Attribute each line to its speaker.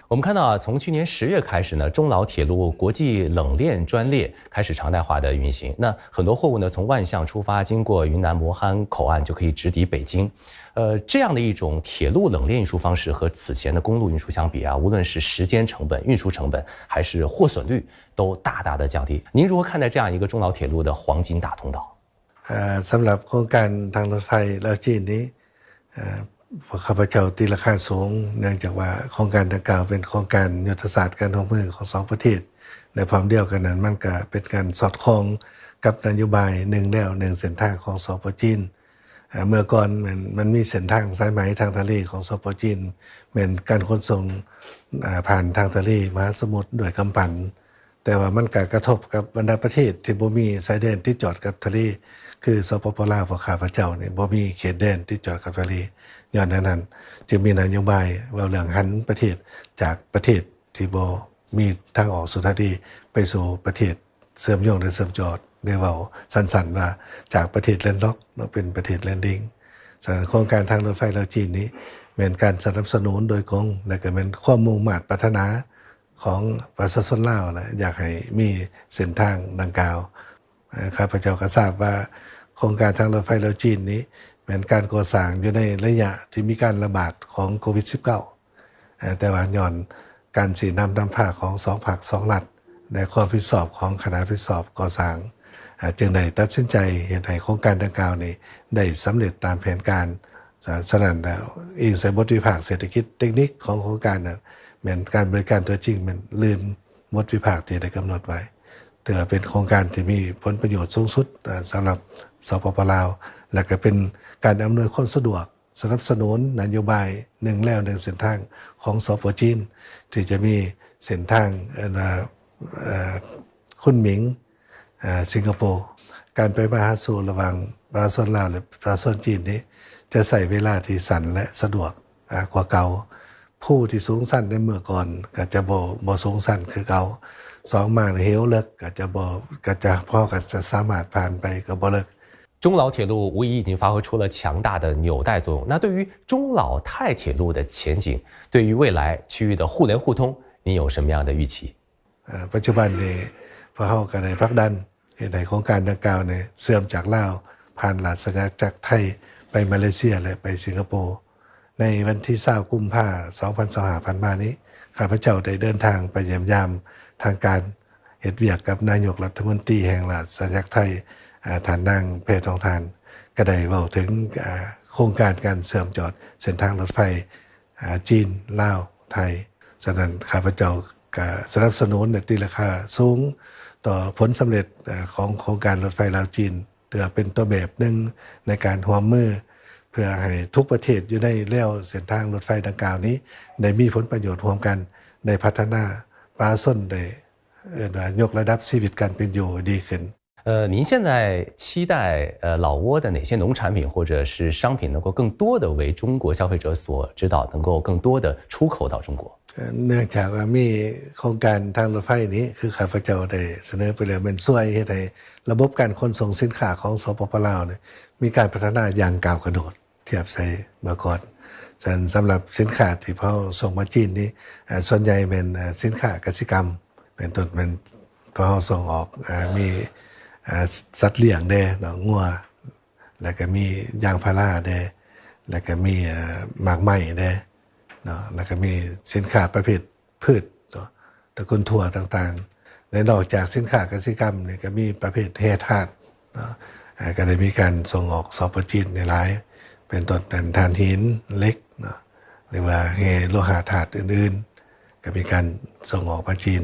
Speaker 1: 我们看到啊，从去年10月开始呢，中老铁路国际冷链专列开始常态化的运行。那很多货物呢，从万象出发，经过云南磨憨口岸就可以直抵北京。这样的一种铁路冷链运输方式和此前的公路运输相比啊，无论是时间成本、运输成本，还是货损率，都大大的降低。您如何看待这样一个中老铁路的黄金大通道？
Speaker 2: สำหรับโครงการทางรถไฟลาวจีนนี้ข้าพเจ้าตีราคาสูงเนื่องจากว่าโครงการดังกล่าวเป็นโครงการยุทธศาสตร์การร่วมมือของสองประเทศในพร้อมเดียวกันนั้นมันก็เป็นการสอดคล้องกับนโยบายหนึ่งแล้วหนึ่งเส้นทางของสปจีนเมื่อก่อนมันมีเส้นทางสายไหมทางทะเลของสปจีนเป็นการขนส่งผ่านทางทะเลมหาสมุทรด้วยกำปั่นแต่ว่ามันก็กระทบกับบรรดาประเทศที่บ่มีชายแดนที่จอดกับทะเลคือสปป.ลาวของข้าพเจ้าเนี่ยบ่มีเขตแดนที่จอดกับทะเลย้อนนั้นจึงมีนโยบายว่าเรื่องหันประเทศจากประเทศที่บ่มีทางออกสู่ทะเลไปสู่ประเทศเชื่อมโยงและเชื่อมจอดได้เว้าสั้นๆว่าจากประเทศแลนด์ล็อกมาเป็นประเทศแลนดิ้งโครงการทางรถไฟลาวจีนนี้เป็นการสนับสนุนโดยกงและก็เป็นความมุ่งมั่นพัฒนาของประชาชนลาวนะอยากให้มีเส้นทางดังกล่าวข้าพเจ้าก็ทราบว่าโครงการทางรถไฟลาวจีนนี้เป็นการก่อสร้างอยู่ในระยะที่มีการระบาดของโควิด -19 แต่ว่าย้อนการสีนำผ้าของสองภาคสองรัฐในความรับผิดชอบของคณะรับผิดชอบก่อสร้างจึงได้ตัดสินใจเห็นให้โครงการดังกล่าวนี้ได้สำเร็จตามแผนการฉะนั้นแล้วอิงใส่บทวิภาคเศรษฐกิจเทคนิคของโครงการนั้นเป็นการบริการตัวจริงมันลืมบทวิภาคที่ได้กำหนดไว้ถือเป็นโครงการที่มีผลประโยชน์สูงสุดสำหรับสปป.ลาวและก็เป็นการอำนวยความสะดวกสนับสนุนนโยบายหนึ่งแล้วหนึ่งเส้นทางของสปป.จีนที่จะมีเส้นทางคุนหมิงสิงคโปร์การไปมาหาสู่ระหว่างประชาชนลาวและประชาชนจีนนี้จะใส่เวลาที่สั้นและสะดวกกว่าเก่าผู้ที่สูงสั้นในเมื่อก่อนก็จะบ่สูงสั้นคือเก่าสองมากเหวเลิกก็จะพ่อก็จะสามารถผ่านไปก็บ่เลิก
Speaker 1: 中老铁路无疑已经发挥出了强大的纽带作用。那对于中老泰铁路的前景，对于未来区域的互联互通，您有什么样的预期？
Speaker 2: ปัจจุบันนี้พวกเราก็ได้ผลักดันในโครงการดังกล่าวเนี่ยเชื่อมจากลาวผ่านหลาดสัญญาจากไทยไปมาเลเซียและไปสิงคโปร์ในวันที่20 กุมภาพันธ์ 2025ผ่านมานี้ข้าพเจ้าได้เดินทางไปเยี่ยมยามทางการเฮ็ดเวียกกับนายกรัฐมนตรีแห่งรัฐสัญญาไทยท่านนางเพทองทานก็ได้เว้าถึงโครงการการเชื่อมจอดเส้นทางรถไฟจีนลาวไทยฉะนั้นข้าพเจ้าก็สนับสนุนในตีราคาสูงต่อผลสำเร็จของโครงการรถไฟลาวจีนเพื่อเป็นตัวแบบหนึ่งในการร่วมมือเพื่อให้ทุกประเทศอยู่ในแนวเส้นทางรถไฟดังกล่าวนี้ได้มีผลประโยชน์ร่วมกันได้พัฒนาประชาชนได้ยกระดับชีวิตการเป็นอยู่ดีขึ้น
Speaker 1: 您现在期待老挝的哪些农产品或者是商品能够更多的为中国消费者所知道，能够更多的出口到中国？
Speaker 2: เนื่องจากว่ามีโครงการทางรถไฟนี้คือข้าพเจ้าได้เสนอไปแล้วเป็นช่วยให้ระบบการขนส่งสินค้าของสปป.ลาวเนี่ยมีการพัฒนาอย่างก้าวกระโดดเทียบใส่เมื่อก่อนสำหรับสินค้าที่เขาส่งมาจีนนี้ส่วนใหญ่เป็นสินค้ากสิกรรมเป็นต้นเป็นพอเขาส่งออกมีสัตว์เลี้ยงได้งัวแล้วก็มียางพาราได้แล้วก็มีหมากไม้ได้แล้วก็มีสินค้าประเภทพืชตระกูลถั่วต่างๆและนอกจากสินค้ากสิกรรมเนี่ยก็มีประเภทแร่ธาตุก็ได้มีการส่งออกสปป.จีนในหลายเป็นต้นเป็นถ่านหินเหล็กหรือว่าโลหะธาตุอื่นๆก็มีการส่งออกมาจีน